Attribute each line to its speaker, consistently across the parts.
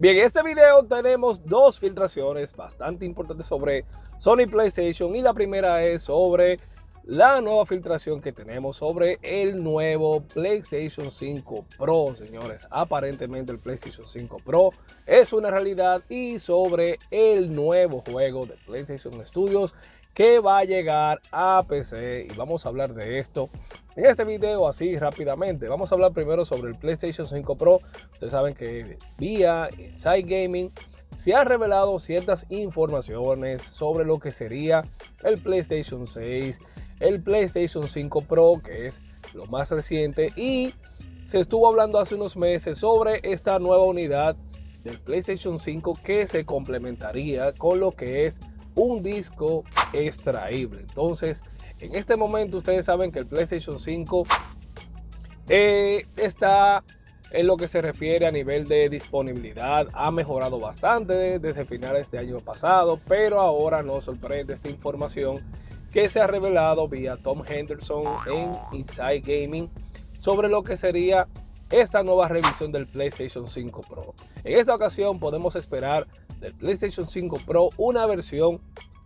Speaker 1: Bien, en este video tenemos dos filtraciones bastante importantes sobre Sony PlayStation y la primera es sobre la nueva filtración que tenemos sobre el nuevo PlayStation 5 Pro, señores. Aparentemente el PlayStation 5 Pro es una realidad y sobre el nuevo juego de PlayStation Studios que va a llegar a PC y vamos a hablar de esto en este video así rápidamente. Vamos a hablar primero sobre el PlayStation 5 Pro. Ustedes saben que vía Inside Gaming se han revelado ciertas informaciones sobre lo que sería el PlayStation 6, el PlayStation 5 Pro, que es lo más reciente, y se estuvo hablando hace unos meses sobre esta nueva unidad del PlayStation 5 que se complementaría con lo que es un disco extraíble. Entonces, en este momento ustedes saben que el PlayStation 5 está en lo que se refiere a nivel de disponibilidad, ha mejorado bastante desde finales de año pasado, pero ahora nos sorprende esta información que se ha revelado vía Tom Henderson en Inside Gaming sobre lo que sería esta nueva revisión del PlayStation 5 Pro. En esta ocasión podemos esperar del PlayStation 5 Pro una versión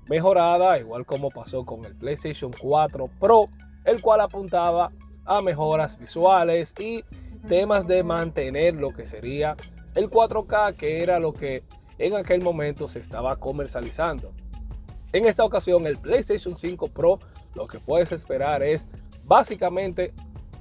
Speaker 1: mejorada, igual como pasó con el PlayStation 4 Pro, el cual apuntaba a mejoras visuales y temas de mantener lo que sería el 4K, que era lo que en aquel momento se estaba comercializando. En esta ocasión el PlayStation 5 Pro lo que puedes esperar es básicamente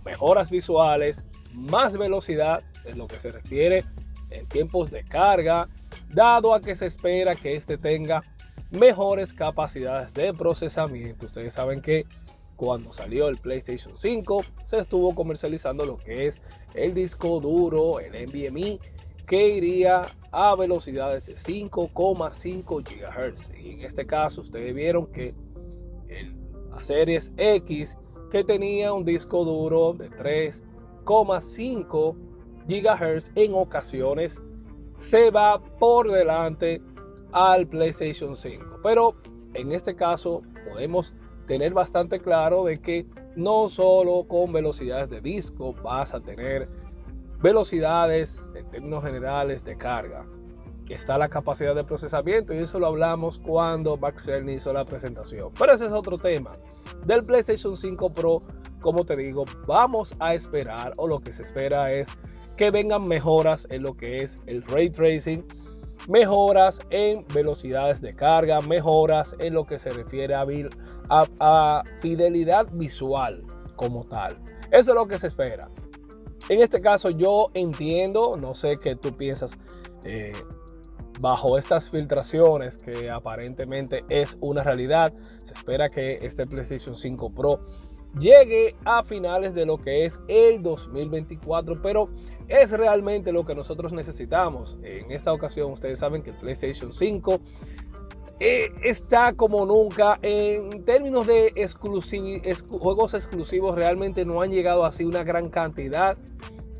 Speaker 1: mejoras visuales, más velocidad en lo que se refiere en tiempos de carga, dado a que se espera que este tenga mejores capacidades de procesamiento. Ustedes saben que cuando salió el PlayStation 5 se estuvo comercializando lo que es el disco duro, el NVMe, que iría a velocidades de 5,5 GHz. Y en este caso ustedes vieron que la Series X, que tenía un disco duro de 3,5 GHz, en ocasiones se va por delante al PlayStation 5. Pero en este caso podemos tener bastante claro de que no solo con velocidades de disco vas a tener velocidades en términos generales de carga. Está la capacidad de procesamiento y eso lo hablamos cuando Max Cerny hizo la presentación. Pero ese es otro tema. Del PlayStation 5 Pro, como te digo, vamos a esperar, o lo que se espera es que vengan mejoras en lo que es el Ray Tracing, mejoras en velocidades de carga, mejoras en lo que se refiere a fidelidad visual como tal. Eso es lo que se espera. En este caso yo entiendo, no sé qué tú piensas bajo estas filtraciones, que aparentemente es una realidad. Se espera que este PlayStation 5 Pro llegue a finales de lo que es el 2024, pero es realmente lo que nosotros necesitamos. En esta ocasión ustedes saben que el PlayStation 5 está como nunca en términos de juegos exclusivos. Realmente no han llegado así una gran cantidad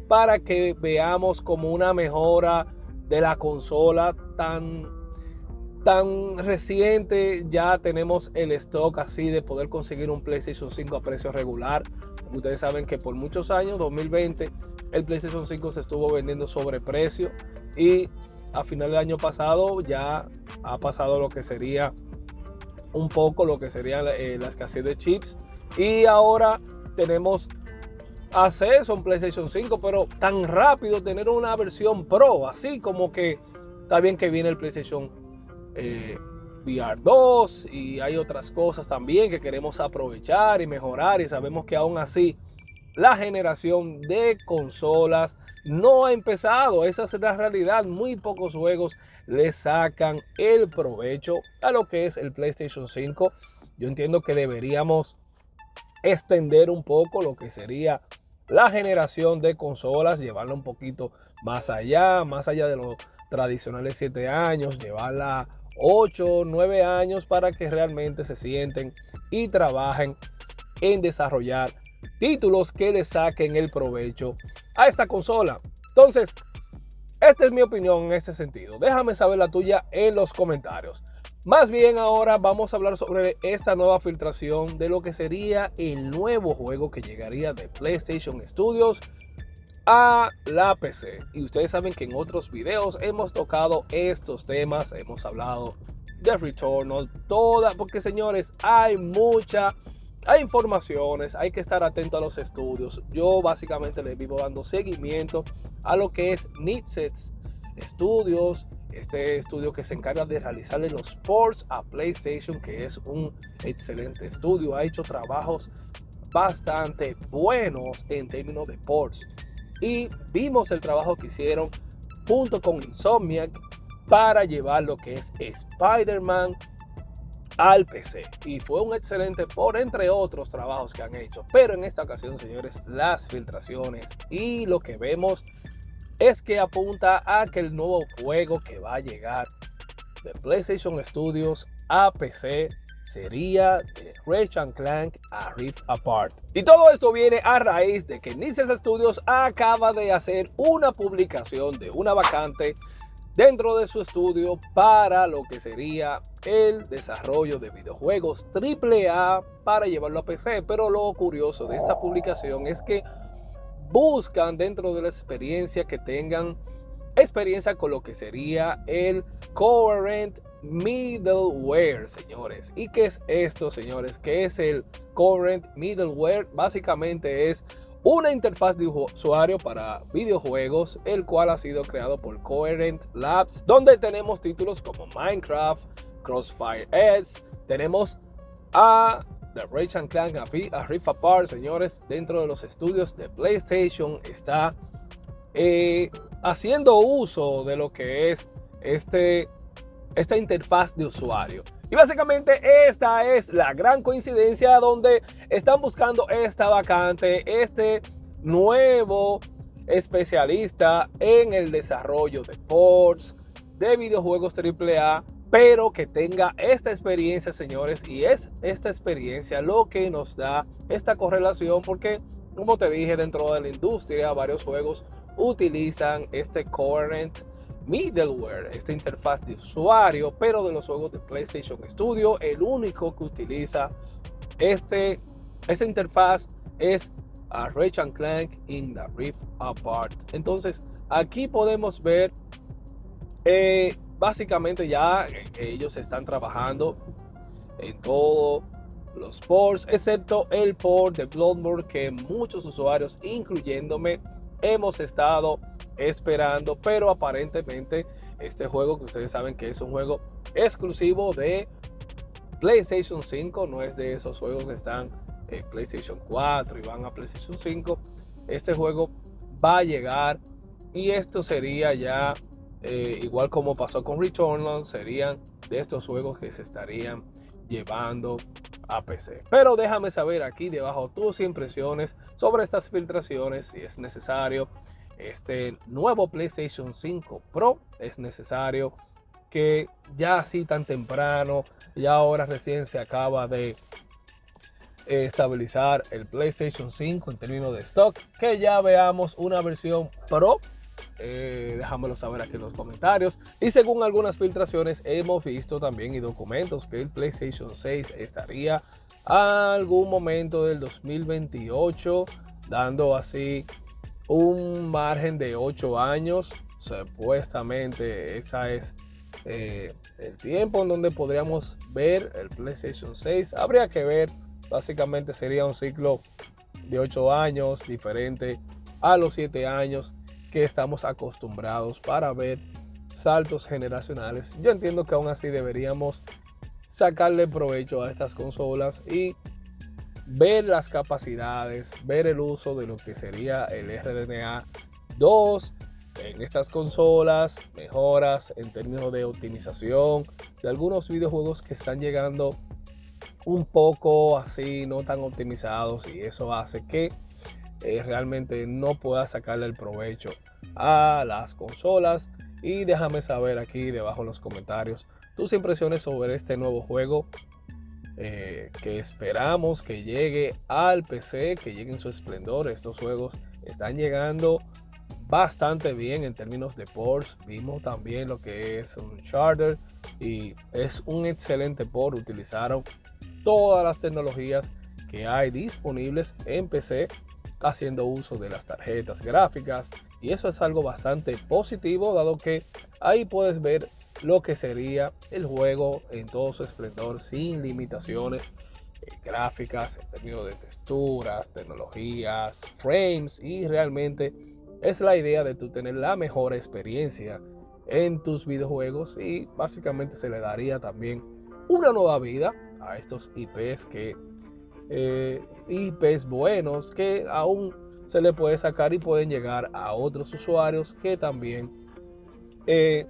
Speaker 1: para que veamos como una mejora de la consola tan reciente. Ya tenemos el stock así de poder conseguir un PlayStation 5 a precio regular. Ustedes saben que por muchos años, 2020, el PlayStation 5 se estuvo vendiendo sobre precio y a final del año pasado ya ha pasado lo que sería un poco lo que sería la escasez de chips, y ahora tenemos acceso a un PlayStation 5, pero tan rápido tener una versión Pro, así como que está bien que viene el PlayStation VR 2 y hay otras cosas también que queremos aprovechar y mejorar, y sabemos que aún así la generación de consolas no ha empezado. Esa es la realidad. Muy pocos juegos le sacan el provecho a lo que es el PlayStation 5. Yo entiendo que deberíamos extender un poco lo que sería la generación de consolas, llevarla un poquito más allá de los tradicionales 7 años, llevarla a 8, 9 años para que realmente se sienten y trabajen en desarrollar títulos que le saquen el provecho a esta consola. Entonces, esta es mi opinión en este sentido. Déjame saber la tuya en los comentarios. Más bien ahora vamos a hablar sobre esta nueva filtración de lo que sería el nuevo juego que llegaría de PlayStation Studios a la PC. Y ustedes saben que en otros videos hemos tocado estos temas, hemos hablado de Returnal, porque señores, hay informaciones, hay que estar atento a los estudios. Yo básicamente les vivo dando seguimiento a lo que es Nixxes Studios, este estudio que se encarga de realizarle los ports a PlayStation, que es un excelente estudio, ha hecho trabajos bastante buenos en términos de ports. Y vimos el trabajo que hicieron junto con Insomniac para llevar lo que es Spider-Man al PC. Y fue un excelente por entre otros trabajos que han hecho. Pero en esta ocasión, señores, las filtraciones y lo que vemos es que apunta a que el nuevo juego que va a llegar de PlayStation Studios a PC sería de Ratchet & Clank A Rift Apart. Y todo esto viene a raíz de que Nixxes Studios acaba de hacer una publicación de una vacante dentro de su estudio para lo que sería el desarrollo de videojuegos AAA para llevarlo a PC. Pero lo curioso de esta publicación es que buscan dentro de la experiencia que tengan experiencia con lo que sería el Coherent Middleware, señores. ¿Y qué es esto, señores? ¿Qué es el Coherent Middleware? Básicamente es una interfaz de usuario para videojuegos, el cual ha sido creado por Coherent Labs, donde tenemos títulos como Minecraft, Crossfire X, tenemos a The Ratchet & Clank A Rift Apart, señores. Dentro de los estudios de PlayStation está haciendo uso de lo que es esta interfaz de usuario. Y básicamente esta es la gran coincidencia donde están buscando esta vacante, este nuevo especialista en el desarrollo de ports, de videojuegos AAA, pero que tenga esta experiencia, señores. Y es esta experiencia lo que nos da esta correlación, porque como te dije, dentro de la industria varios juegos utilizan este Coherent Middleware, esta interfaz de usuario, pero de los juegos de PlayStation Studio, el único que utiliza esta interfaz es a Ratchet & Clank in the Rift Apart. Entonces aquí podemos ver básicamente ya ellos están trabajando en todos los ports, excepto el port de Bloodborne, que muchos usuarios, incluyéndome, hemos estado esperando. Pero aparentemente este juego, que ustedes saben que es un juego exclusivo de PlayStation 5, no es de esos juegos que están en PlayStation 4 y van a PlayStation 5. Este juego va a llegar, y esto sería ya igual como pasó con Returnal, serían de estos juegos que se estarían llevando a PC. Pero déjame saber aquí debajo tus impresiones sobre estas filtraciones, si es necesario este nuevo PlayStation 5 Pro, es necesario que ya así tan temprano, ya ahora recién se acaba de estabilizar el PlayStation 5 en términos de stock, que ya veamos una versión Pro. Déjamelo saber aquí en los comentarios. Y según algunas filtraciones hemos visto también y documentos que el PlayStation 6 estaría a algún momento del 2028, dando así un margen de 8 años. Supuestamente esa es el tiempo en donde podríamos ver el PlayStation 6. Habría que ver, básicamente sería un ciclo de 8 años diferente a los 7 años que estamos acostumbrados para ver saltos generacionales. Yo entiendo que aún así deberíamos sacarle provecho a estas consolas y ver las capacidades, ver el uso de lo que sería el RDNA 2 en estas consolas, mejoras en términos de optimización de algunos videojuegos que están llegando un poco así no tan optimizados, y eso hace que realmente no pueda sacarle el provecho a las consolas. Y déjame saber aquí debajo en los comentarios tus impresiones sobre este nuevo juego que esperamos que llegue al PC, que llegue en su esplendor. Estos juegos están llegando bastante bien en términos de ports. Vimos también lo que es Uncharted y es un excelente port. Utilizaron todas las tecnologías que hay disponibles en PC, haciendo uso de las tarjetas gráficas, y eso es algo bastante positivo, dado que ahí puedes ver lo que sería el juego en todo su esplendor, sin limitaciones gráficas, en términos de texturas, tecnologías, frames, y realmente es la idea de tú tener la mejor experiencia en tus videojuegos, y básicamente se le daría también una nueva vida a estos IPs buenos que aún se le puede sacar y pueden llegar a otros usuarios que también eh,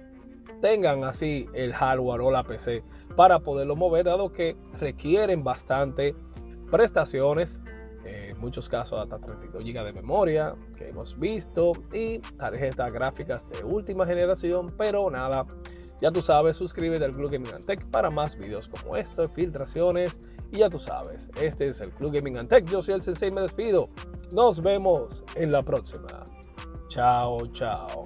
Speaker 1: tengan así el hardware o la PC para poderlo mover, dado que requieren bastante prestaciones, en muchos casos hasta 32 GB de memoria que hemos visto, y tarjetas gráficas de última generación. Pero nada, ya tú sabes, suscríbete al Club Gaming and Tech para más videos como este, filtraciones, y ya tú sabes, este es el Club Gaming and Tech. Yo soy el Sensei, me despido, nos vemos en la próxima. Chao, chao.